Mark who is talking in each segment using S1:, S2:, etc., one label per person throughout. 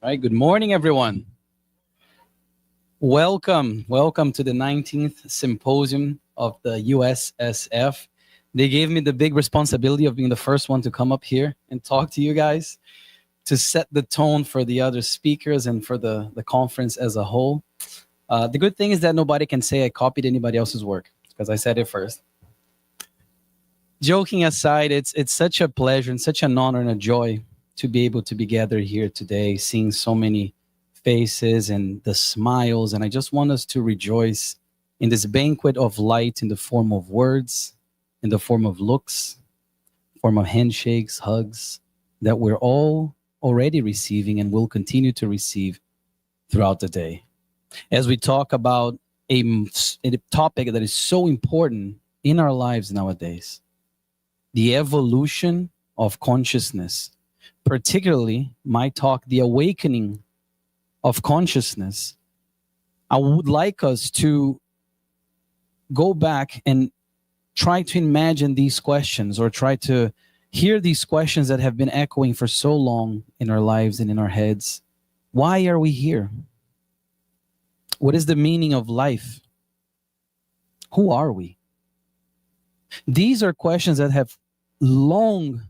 S1: All right, good morning, everyone. Welcome to the 19th Symposium of the USSF. They gave me the big responsibility of being the first one to come up here and talk to you guys to set the tone for the other speakers and for the conference as a whole. The good thing is that nobody can say I copied anybody else's work because I said it first. Joking aside, it's such a pleasure and such an honor and a joy to be able to be gathered here today, seeing so many faces and the smiles. And I just want us to rejoice in this banquet of light in the form of words, in the form of looks, form of handshakes, hugs, that we're all already receiving and will continue to receive throughout the day. As we talk about a topic that is so important in our lives nowadays, the evolution of consciousness, particularly my talk, the awakening of consciousness. I would like us to go back and try to imagine these questions or try to hear these questions that have been echoing for so long in our lives and in our heads. Why are we here? What is the meaning of life? Who are we? These are questions that have long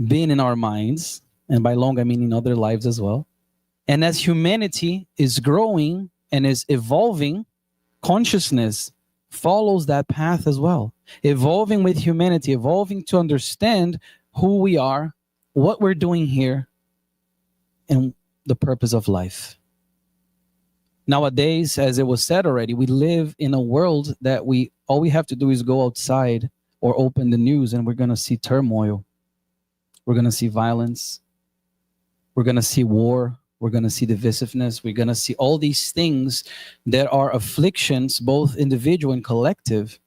S1: been in our minds, and by long I mean in other lives as well. And as humanity is growing and is evolving, consciousness follows that path as well. Evolving with humanity, evolving to understand who we are, what we're doing here, and the purpose of life. Nowadays, as it was said already, we live in a world that all we have to do is go outside or open the news and we're going to see turmoil. We're going to see violence. We're going to see war. We're going to see divisiveness. We're going to see all these things that are afflictions, both individual and collective.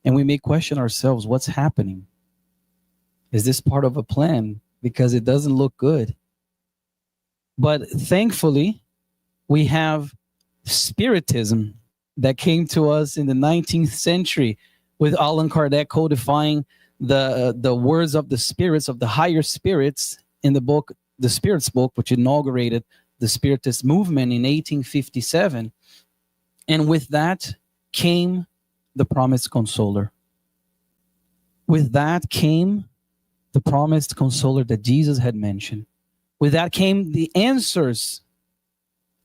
S1: And we may question ourselves, what's happening? Is this part of a plan? Because it doesn't look good. But thankfully, we have Spiritism that came to us in the 19th century with Allan Kardec codifying the words of the spirits, of the higher spirits in the book, the Spirits book, which inaugurated the Spiritist movement in 1857. And with that came the promised consoler. With that came the promised consoler that Jesus had mentioned. With that came the answers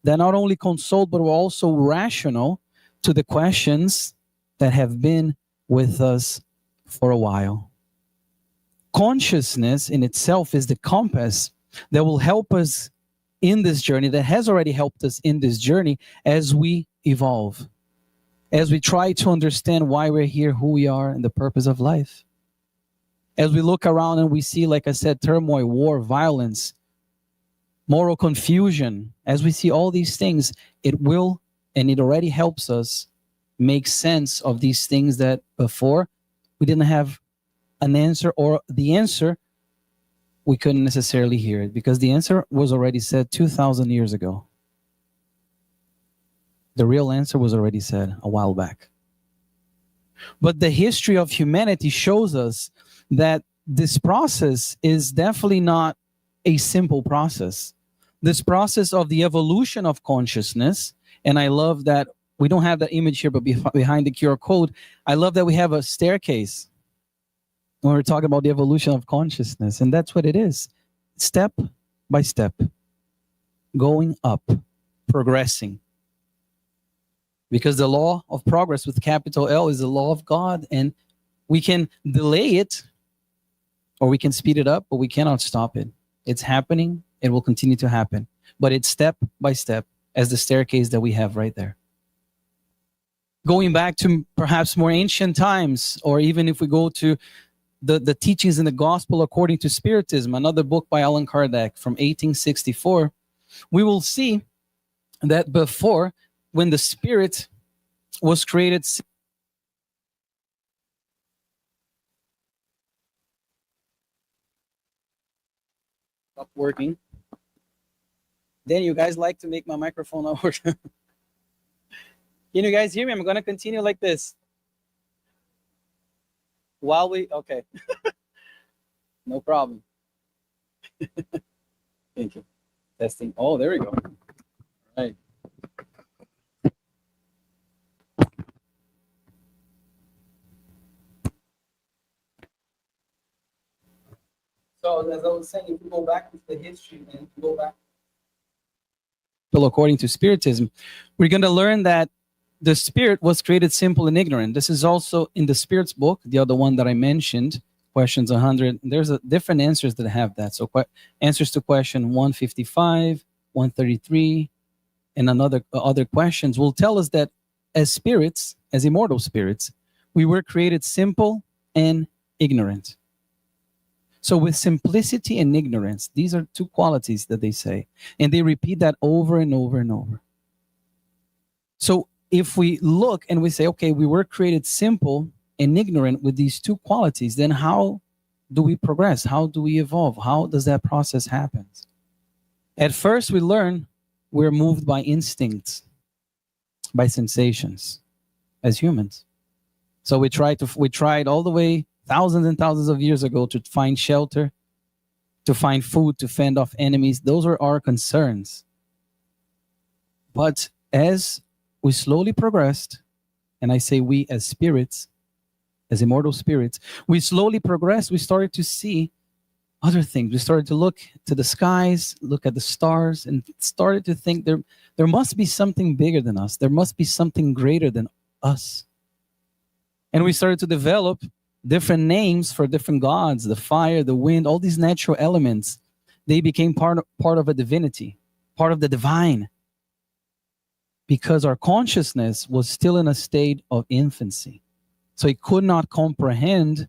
S1: that not only consoled, but were also rational to the questions that have been with us for a while. Consciousness in itself is the compass that will help us in this journey, that has already helped us in this journey as we evolve, as we try to understand why we're here, who we are, and the purpose of life. As we look around and we see, like I said, turmoil, war, violence, moral confusion, as we see all these things, it will, and it already helps us make sense of these things that before we didn't have an answer, or the answer, we couldn't necessarily hear it because the answer was already said 2,000 years ago. The real answer was already said a while back. But the history of humanity shows us that this process is definitely not a simple process. This process of the evolution of consciousness, and I love that we don't have that image here, but behind the QR code, I love that we have a staircase when we're talking about the evolution of consciousness. And that's what it is. Step by step. Going up. Progressing. Because the law of progress with capital L is the law of God. And we can delay it or we can speed it up, but we cannot stop it. It's happening. It will continue to happen. But it's step by step as the staircase that we have right there. Going back to perhaps more ancient times, or even if we go to the teachings in the Gospel according to Spiritism, another book by Allan Kardec from 1864, we will see that before, when the spirit was created, stop working. Then you guys like to make my microphone not work. Can you guys hear me? I'm going to continue like this. Okay. No problem. Thank you. Testing. Oh, there we go. Right. So as I was saying, if we go back into the history and go back, well, according to Spiritism, we're going to learn that the spirit was created simple and ignorant. This is also in the Spirit's book, the other one that I mentioned, questions 100. There's different answers that have that. So answers to question 155, 133, and other questions will tell us that as spirits, as immortal spirits, we were created simple and ignorant. So with simplicity and ignorance, these are two qualities that they say. And they repeat that over and over and over. So if we look and we say, okay, we were created simple and ignorant with these two qualities, then how do we progress? How do we evolve? How does that process happen? At first, we learn we're moved by instincts, by sensations as humans. So we tried all the way thousands and thousands of years ago to find shelter, to find food, to fend off enemies. Those were our concerns. But as we slowly progressed, and I say we as spirits, as immortal spirits, we slowly progressed. We started to see other things. We started to look to the skies, look at the stars, and started to think there must be something bigger than us. There must be something greater than us. And we started to develop different names for different gods, the fire, the wind, all these natural elements. They became part of a divinity, part of the divine, because our consciousness was still in a state of infancy. So it could not comprehend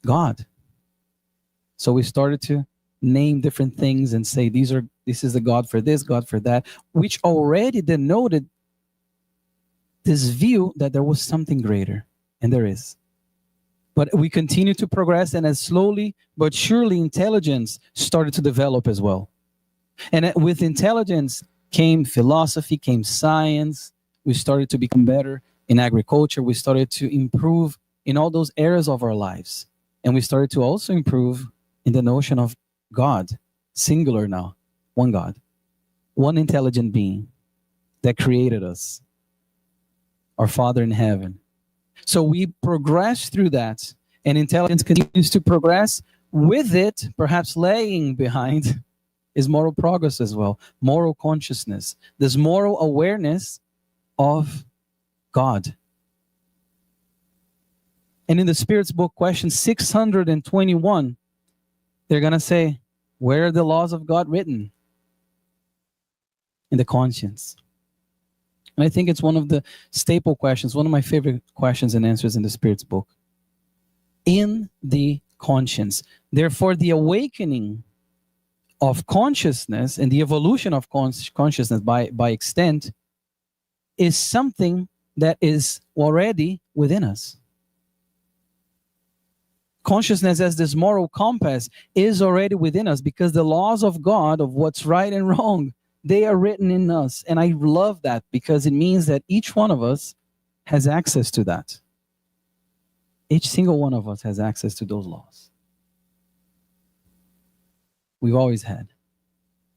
S1: God. So we started to name different things and say, this is the God for this, God for that, which already denoted this view that there was something greater, and there is. But we continue to progress, and as slowly but surely intelligence started to develop as well. And with intelligence came philosophy, came science. We started to become better in agriculture. We started to improve in all those areas of our lives. And we started to also improve in the notion of God, singular now, one God, one intelligent being that created us, our Father in heaven. So we progress through that, and intelligence continues to progress. With it, perhaps laying behind, is moral progress as well, moral consciousness, this moral awareness of God. And in the Spirit's book, question 621, they're going to say, where are the laws of God written? In the conscience. And I think it's one of the staple questions, one of my favorite questions and answers in the Spirit's book. In the conscience. Therefore, the awakening of consciousness and the evolution of consciousness by extent is something that is already within us. Consciousness as this moral compass is already within us, because the laws of God, of what's right and wrong, they are written in us. And I love that, because it means that each one of us has access to that. Each single one of us has access to those laws. We've always had.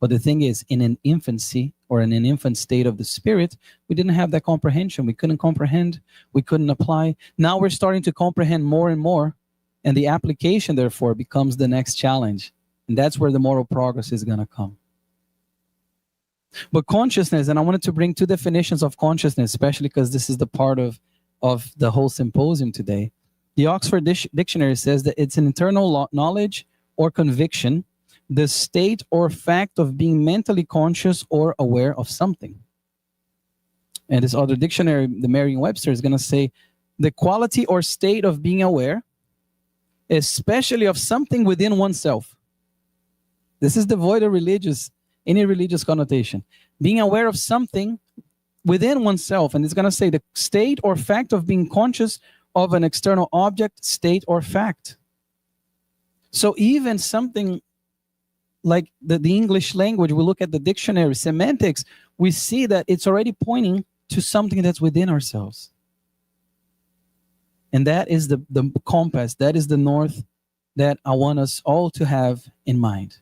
S1: But the thing is, in an infancy or in an infant state of the Spirit, we didn't have that comprehension. We couldn't comprehend. We couldn't apply. Now we're starting to comprehend more and more. And the application, therefore, becomes the next challenge. And that's where the moral progress is going to come. But consciousness, and I wanted to bring two definitions of consciousness, especially because this is the part of the whole symposium today. The Oxford Dictionary says that it's an internal knowledge or conviction, the state or fact of being mentally conscious or aware of something. And this other dictionary, the Merriam-Webster, is going to say the quality or state of being aware, especially of something within oneself. This is devoid of any religious connotation. Being aware of something within oneself. And it's going to say the state or fact of being conscious of an external object, state, or fact. So even something like the English language, we look at the dictionary, semantics, we see that it's already pointing to something that's within ourselves. And that is the compass, that is the north that I want us all to have in mind.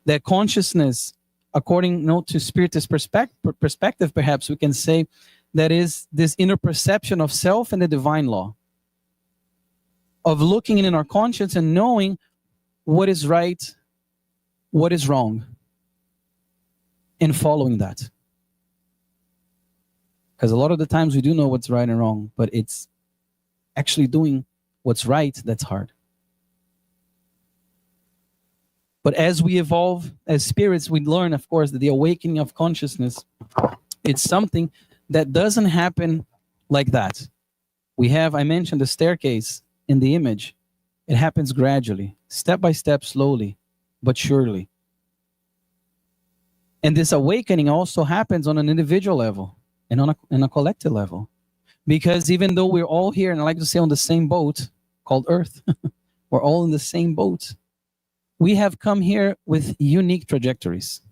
S1: That consciousness, according to Spiritist perspective, perhaps we can say that is this inner perception of self and the divine law, of looking in our conscience and knowing what is right, what is wrong, and following that. Because a lot of the times we do know what's right and wrong, but it's actually doing what's right that's hard. But as we evolve as spirits, we learn, of course, that the awakening of consciousness, it's something that doesn't happen like that. I mentioned the staircase in the image. It happens gradually, step by step, slowly, but surely. And this awakening also happens on an individual level and on a collective level. Because even though we're all here, and I like to say on the same boat called Earth, we're all in the same boat. We have come here with unique trajectories.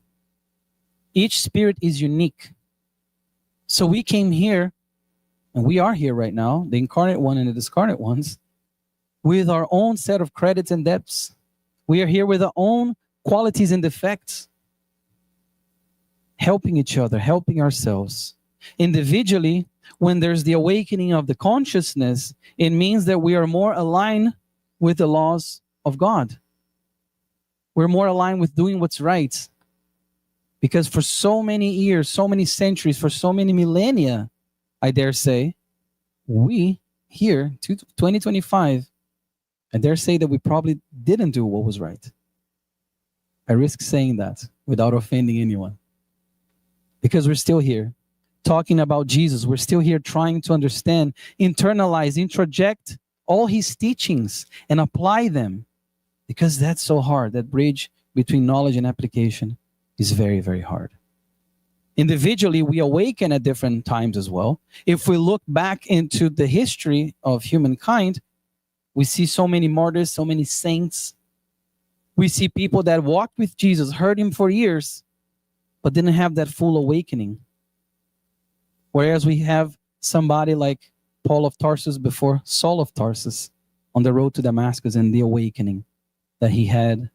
S1: Each spirit is unique. So we came here, and we are here right now, the incarnate one and the discarnate ones, with our own set of credits and debts. We are here with our own qualities and defects, helping each other, helping ourselves. Individually, when there's the awakening of the consciousness, it means that we are more aligned with the laws of God. We're more aligned with doing what's right. Because for so many years, so many centuries, for so many millennia, I dare say, we here, 2025, I dare say that we probably didn't do what was right. I risk saying that without offending anyone. Because we're still here talking about Jesus. We're still here trying to understand, internalize, introject all his teachings and apply them. Because that's so hard. That bridge between knowledge and application is very, very hard. Individually, we awaken at different times as well. If we look back into the history of humankind, we see so many martyrs, so many saints. We see people that walked with Jesus, heard him for years, but didn't have that full awakening. Whereas we have somebody like Paul of Tarsus before Saul of Tarsus on the road to Damascus and the awakening that he had.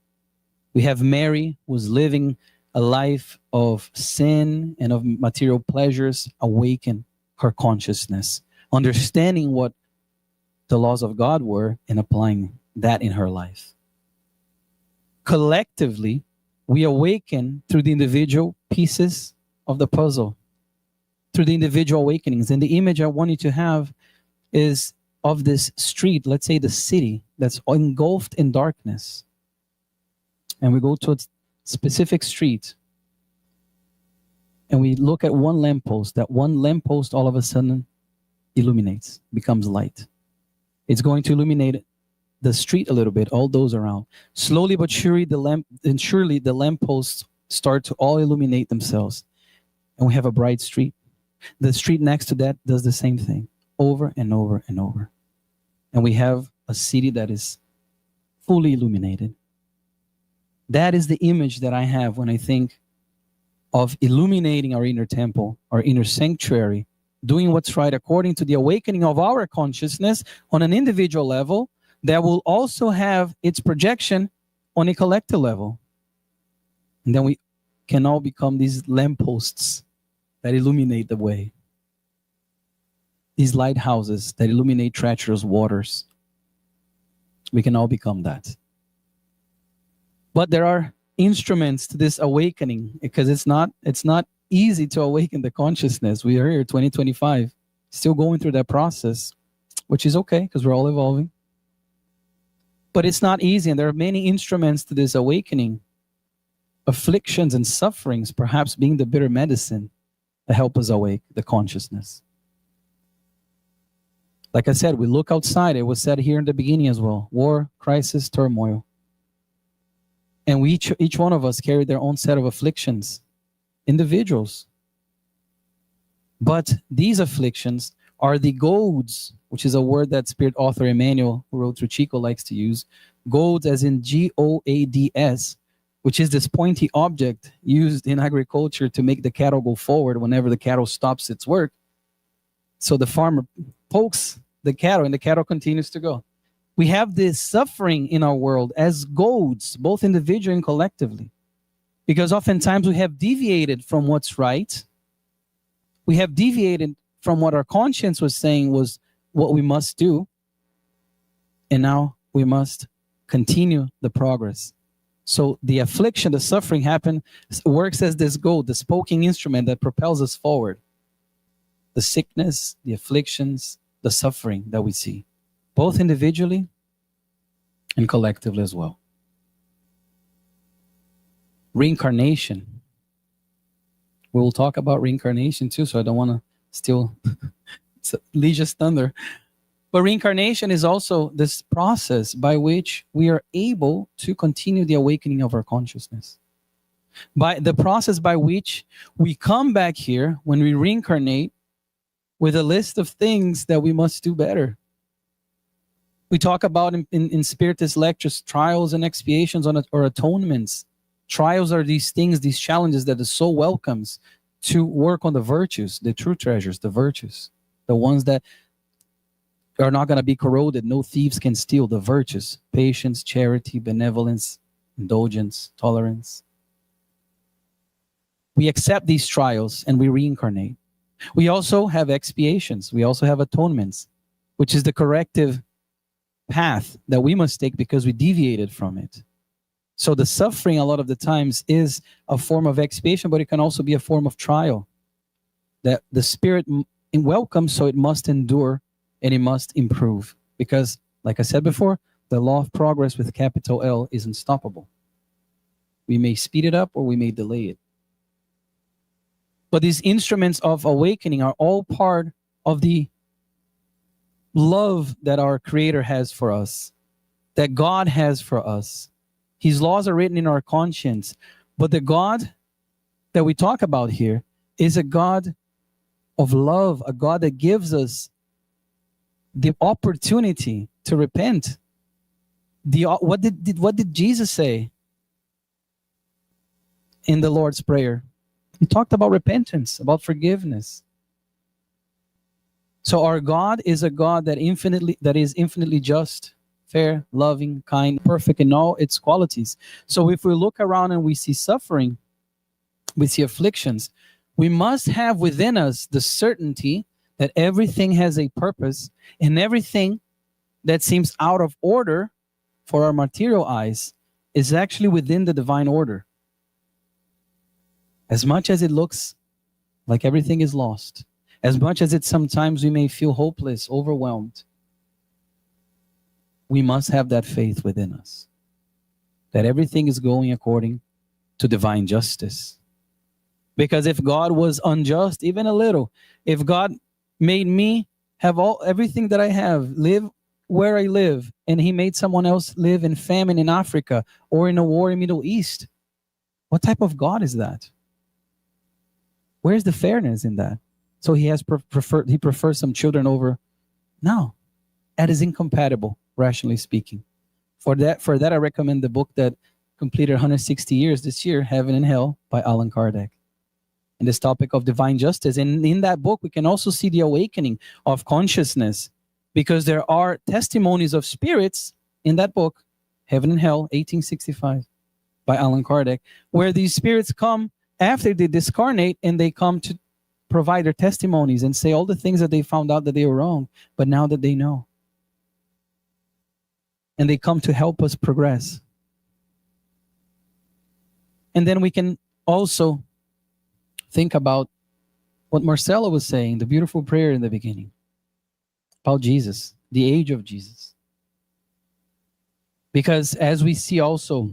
S1: We have Mary, who was living a life of sin and of material pleasures, awaken her consciousness, understanding what the laws of God were and applying that in her life. Collectively, we awaken through the individual pieces of the puzzle, through the individual awakenings. And the image I want you to have is of this street, let's say the city, that's engulfed in darkness. And we go to a specific street, and we look at one lamppost. That one lamppost all of a sudden illuminates, becomes light. It's going to illuminate the street a little bit, all those around. Slowly but surely, the lampposts start to all illuminate themselves. And we have a bright street. The street next to that does the same thing, over and over and over. And we have a city that is fully illuminated. That is the image that I have when I think of illuminating our inner temple, our inner sanctuary, doing what's right according to the awakening of our consciousness on an individual level that will also have its projection on a collective level. And then we can all become these lampposts that illuminate the way. These lighthouses that illuminate treacherous waters. We can all become that. But there are instruments to this awakening, because it's not easy to awaken the consciousness. We are here 2025, still going through that process, which is okay because we're all evolving. But it's not easy, and there are many instruments to this awakening. Afflictions and sufferings perhaps being the bitter medicine to help us awake the consciousness. Like I said, we look outside. It was said here in the beginning as well. War, crisis, turmoil. And each one of us carry their own set of afflictions. Individuals. But these afflictions are the goads, which is a word that Spirit author Emmanuel, who wrote through Chico, likes to use. Goads as in G-O-A-D-S, which is this pointy object used in agriculture to make the cattle go forward whenever the cattle stops its work. So the farmer pokes the cattle and the cattle continues to go. We have this suffering in our world as goads, both individually and collectively. Because oftentimes we have deviated from what's right. We have deviated from what our conscience was saying was what we must do. And now we must continue the progress. So the affliction, the suffering works as this goad, the spoken instrument that propels us forward. The sickness, the afflictions, the suffering that we see, both individually and collectively as well. Reincarnation. We will talk about reincarnation too, so I don't want to steal Ligia's thunder. But reincarnation is also this process by which we are able to continue the awakening of our consciousness. By the process by which we come back here when we reincarnate with a list of things that we must do better. We talk about in Spiritist lectures, trials and expiations or atonements. Trials are these things, these challenges that the soul welcomes to work on the virtues, the true treasures, the virtues, the ones that are not going to be corroded. No thieves can steal the virtues: patience, charity, benevolence, indulgence, tolerance. We accept these trials and we reincarnate. We also have expiations. We also have atonements, which is the corrective path that we must take because we deviated from it. So the suffering a lot of the times is a form of expiation, but it can also be a form of trial that the spirit welcomes, so it must endure and it must improve. Because, like I said before, the law of progress with capital L is unstoppable. We may speed it up or we may delay it. But these instruments of awakening are all part of the love that our Creator has for us, that God has for us. His laws are written in our conscience. But the God that we talk about here is a God of love, a God that gives us the opportunity to repent. What did Jesus say in the Lord's Prayer? He talked about repentance, about forgiveness. So our God is a God that is infinitely just, fair, loving, kind, perfect in all its qualities. So if we look around and we see suffering, we see afflictions, we must have within us the certainty that everything has a purpose, and everything that seems out of order for our material eyes is actually within the divine order. As much as it looks like everything is lost, as much as sometimes we may feel hopeless, overwhelmed, we must have that faith within us, that everything is going according to divine justice. Because if God was unjust, even a little, if God made me have everything that I have, live where I live, and he made someone else live in famine in Africa or in a war in Middle East, what type of God is that? Where's the fairness in that? So he prefers some children over. No, that is incompatible, rationally speaking. For that, I recommend the book that completed 160 years this year, Heaven and Hell, by Allan Kardec. And this topic of divine justice. And in that book, we can also see the awakening of consciousness, because there are testimonies of spirits in that book, Heaven and Hell, 1865, by Allan Kardec, where these spirits come after they discarnate and they come to provide their testimonies and say all the things that they found out that they were wrong, but now that they know. And they come to help us progress. And then we can also think about what Marcelo was saying, the beautiful prayer in the beginning, about Jesus, the age of Jesus. Because as we see also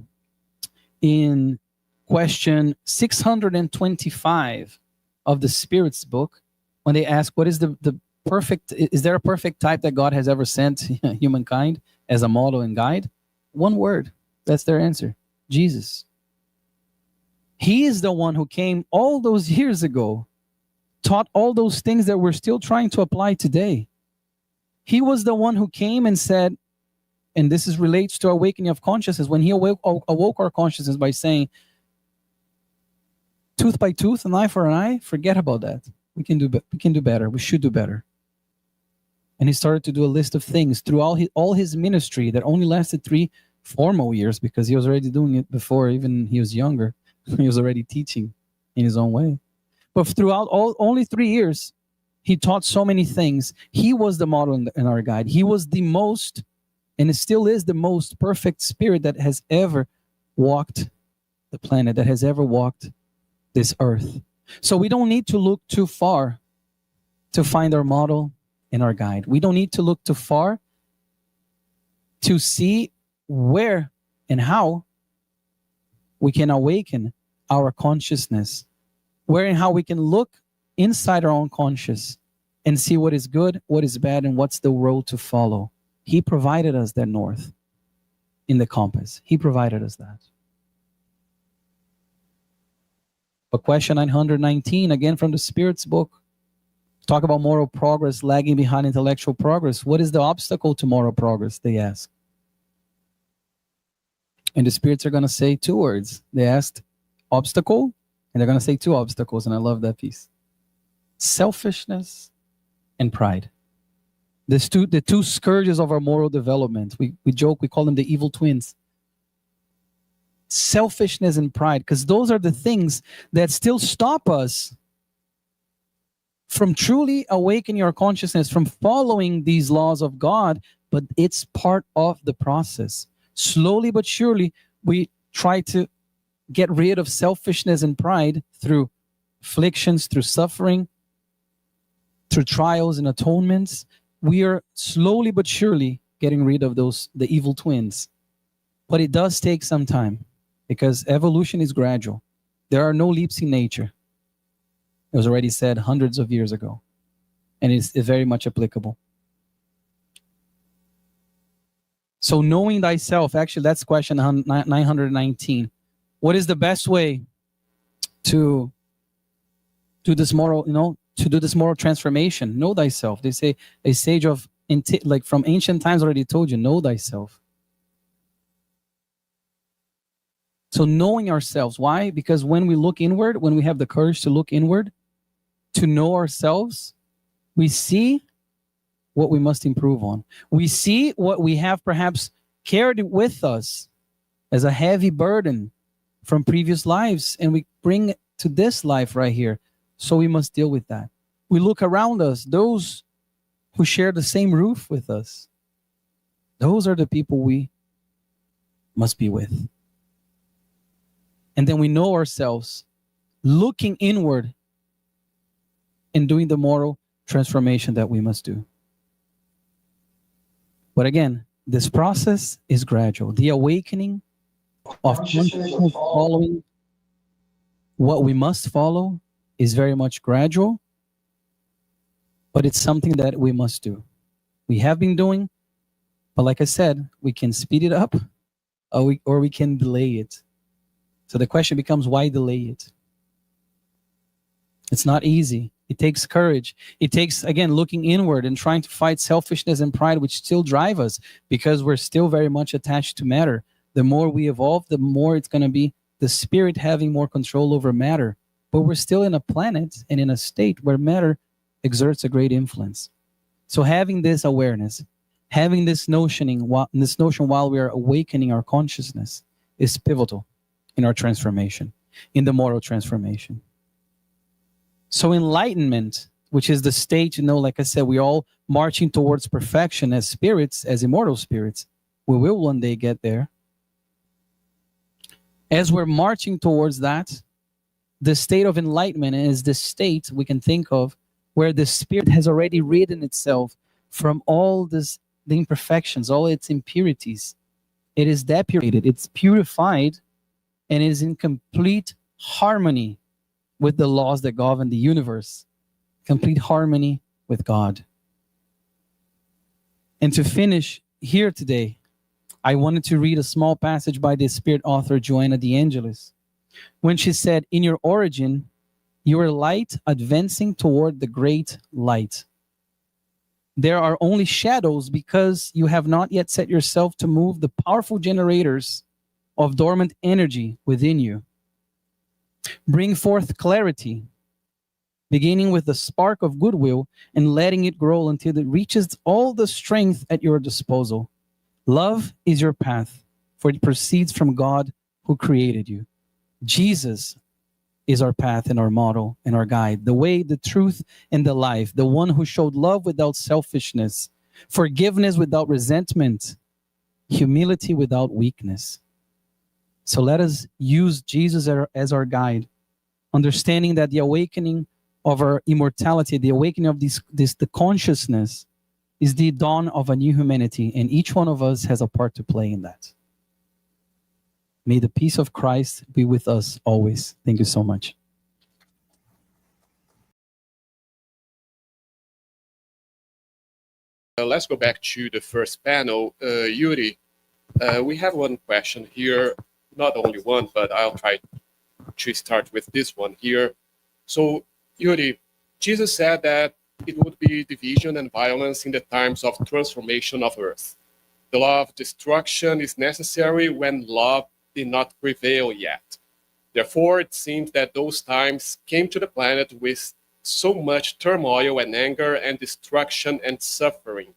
S1: in question 625 of the Spirit's book, when they ask what is the perfect, is there a perfect type that God has ever sent humankind as a model and guide? One word, that's their answer: Jesus. He is the one who came all those years ago, taught all those things that we're still trying to apply today. He was the one who came and said, and this relates to awakening of consciousness, when he awoke our consciousness by saying, tooth by tooth, an eye for an eye, forget about that. We can do better. We should do better. And he started to do a list of things through all his ministry that only lasted 3 formal years, because he was already doing it before even he was younger. He was already teaching in his own way. But throughout only 3 years, he taught so many things. He was the model and our guide. He was the most, and it still is the most perfect spirit that has ever walked the planet, that has ever walked this earth. So we don't need to look too far to find our model and our guide. We don't need to look too far to see where and how we can awaken our consciousness, where and how we can look inside our own conscious and see what is good, what is bad, and what's the road to follow. He provided us that north in the compass. He provided us that. But question 919, again from the Spirit's book, talk about moral progress lagging behind intellectual progress. What is the obstacle to moral progress, they ask. And the spirits are going to say 2 words. They asked obstacle, and they're going to say 2 obstacles, and I love that piece. Selfishness and pride. The two scourges of our moral development. We joke, we call them the evil twins. Selfishness and pride, because those are the things that still stop us from truly awakening our consciousness, from following these laws of God, but it's part of the process. Slowly but surely, we try to get rid of selfishness and pride through afflictions, through suffering, through trials and atonements. We are slowly but surely getting rid of the evil twins. But it does take some time, because evolution is gradual. There are no leaps in nature. It was already said hundreds of years ago, and it's very much applicable. So knowing thyself, actually that's question 919. What is the best way to do this moral, to do this moral transformation? Know thyself. They say a sage of, like from ancient times already told you, know thyself. So knowing ourselves, why? Because when we look inward, when we have the courage to look inward, to know ourselves, we see what we must improve on. We see what we have perhaps carried with us as a heavy burden from previous lives, and we bring it to this life right here. So we must deal with that. We look around us, those who share the same roof with us, those are the people we must be with. And then we know ourselves, looking inward and doing the moral transformation that we must do. But again, this process is gradual. The awakening of consciousness following what we must follow is very much gradual, but it's something that we must do. We have been doing, but like I said, we can speed it up or we can delay it. So the question becomes, why delay it? It's not easy. It takes courage. It takes, again, looking inward and trying to fight selfishness and pride, which still drive us because we're still very much attached to matter. The more we evolve, the more it's going to be the spirit having more control over matter. But we're still in a planet and in a state where matter exerts a great influence. So having this awareness, having this notion while we are awakening our consciousness is pivotal in our transformation, in the moral transformation. So enlightenment, which is the state, like I said, we're all marching towards perfection as spirits, as immortal spirits. We will one day get there. As we're marching towards that, the state of enlightenment is the state we can think of where the spirit has already ridden itself from all the imperfections, all its impurities. It is depurated, it's purified, and is in complete harmony with the laws that govern the universe, complete harmony with God. And to finish here today, I wanted to read a small passage by the spirit author Joanna de Angelis, when she said, in your origin, you are light advancing toward the great light. There are only shadows because you have not yet set yourself to move the powerful generators of dormant energy within you. Bring forth clarity, beginning with the spark of goodwill and letting it grow until it reaches all the strength at your disposal. Love is your path, for it proceeds from God who created you. Jesus is our path and our model and our guide, the way, the truth, and the life, the one who showed love without selfishness, forgiveness without resentment, humility without weakness. So let us use Jesus as our guide, understanding that the awakening of our immortality, the awakening of the consciousness, is the dawn of a new humanity, and each one of us has a part to play in that. May the peace of Christ be with us always. Thank you so much.
S2: Let's go back to the first panel. Yuri, we have one question here, not only one, but I'll try to start with this one here. So, Yuri, Jesus said that it would be division and violence in the times of transformation of earth. The law of destruction is necessary when love did not prevail yet. Therefore, it seems that those times came to the planet with so much turmoil and anger and destruction and suffering.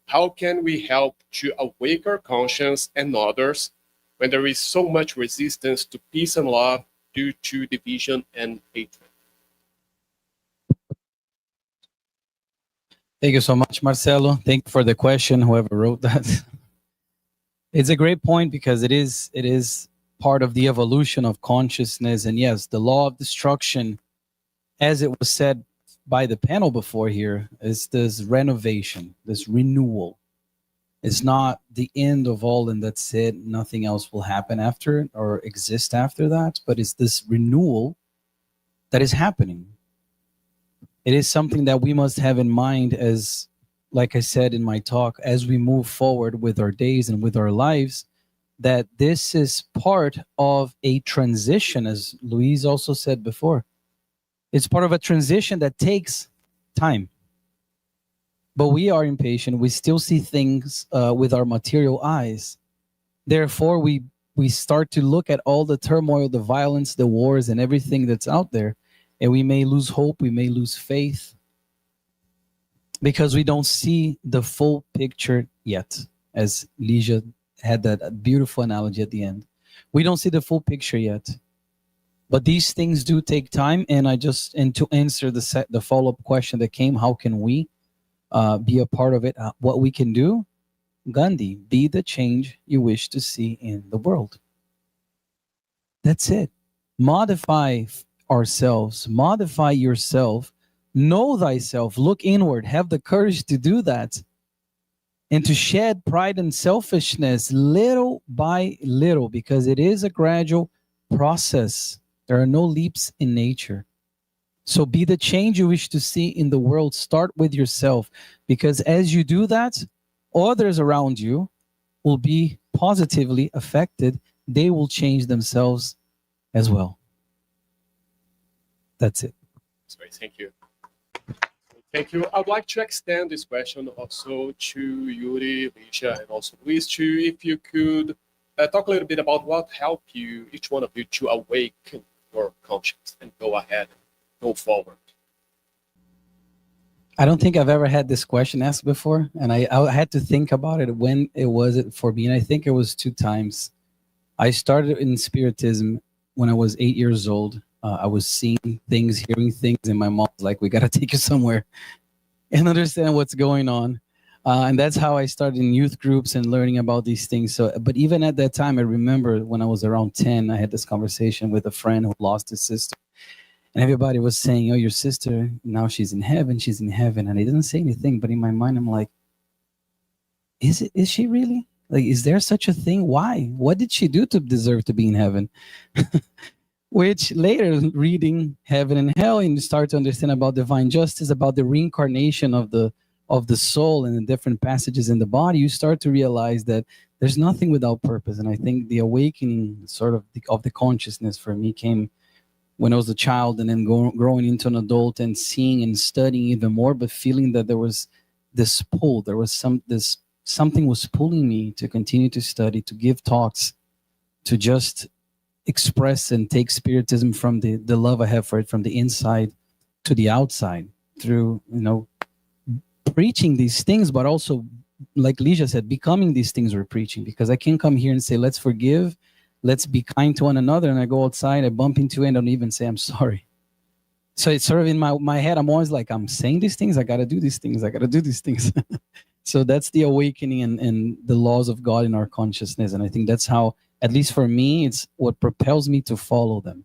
S2: How can we help to awake our conscience and others when there is so much resistance to peace and love due to division and hatred?
S1: Thank you so much, Marcelo. Thank you for the question, whoever wrote that. It's a great point because it is part of the evolution of consciousness. And yes, the law of destruction, as it was said by the panel before here, is this renovation, this renewal. It's not the end of all and that's it. Nothing else will happen after it or exist after that, but it's this renewal that is happening. It is something that we must have in mind as, like I said in my talk, as we move forward with our days and with our lives, that this is part of a transition, as Luiz also said before. It's part of a transition that takes time. But we are impatient. We still see things with our material eyes. Therefore, we start to look at all the turmoil, the violence, the wars, and everything that's out there. And we may lose hope. We may lose faith because we don't see the full picture yet, as Ligia had that beautiful analogy at the end. We don't see the full picture yet. But these things do take time. And to answer the follow-up question that came, how can we be a part of it? What we can do, Gandhi, be the change you wish to see in the world. That's it. Modify ourselves, modify yourself, know thyself, look inward, have the courage to do that, and to shed pride and selfishness little by little, because it is a gradual process. There are no leaps in nature. So be the change you wish to see in the world. Start with yourself, because as you do that, others around you will be positively affected. They will change themselves as well. That's it.
S2: That's great. Thank you. Thank you. I'd like to extend this question also to Yuri, Ligia, and also Luiz, if you could talk a little bit about what helped you, each one of you, to awaken your conscience and go ahead, go forward.
S1: I don't think I've ever had this question asked before, and I had to think about it when it was for me, and I think it was 2 times. I started in Spiritism when I was 8 years old. I was seeing things, hearing things, and my mom was like, we got to take you somewhere and understand what's going on. And that's how I started in youth groups and learning about these things. So, but even at that time, I remember when I was around 10, I had this conversation with a friend who lost his sister. And everybody was saying, oh, your sister, now she's in heaven, she's in heaven. And I didn't say anything, but in my mind, I'm like, is she really? Like, is there such a thing? Why? What did she do to deserve to be in heaven? Which later, reading Heaven and Hell, and you start to understand about divine justice, about the reincarnation of the soul and the different passages in the body, you start to realize that there's nothing without purpose. And I think the awakening sort of the consciousness for me came when I was a child, and then growing into an adult and seeing and studying even more, but feeling that there was this pull, there was something was pulling me to continue to study, to give talks, to just express and take Spiritism from the love I have for it from the inside to the outside through, preaching these things, but also, like Ligia said, becoming these things we're preaching. Because I can't come here and say, let's forgive, let's be kind to one another. And I go outside, I bump into it, and don't even say I'm sorry. So it's sort of in my head, I'm always like, I'm saying these things, I got to do these things, I got to do these things. So that's the awakening and the laws of God in our consciousness. And I think that's how, at least for me, it's what propels me to follow them.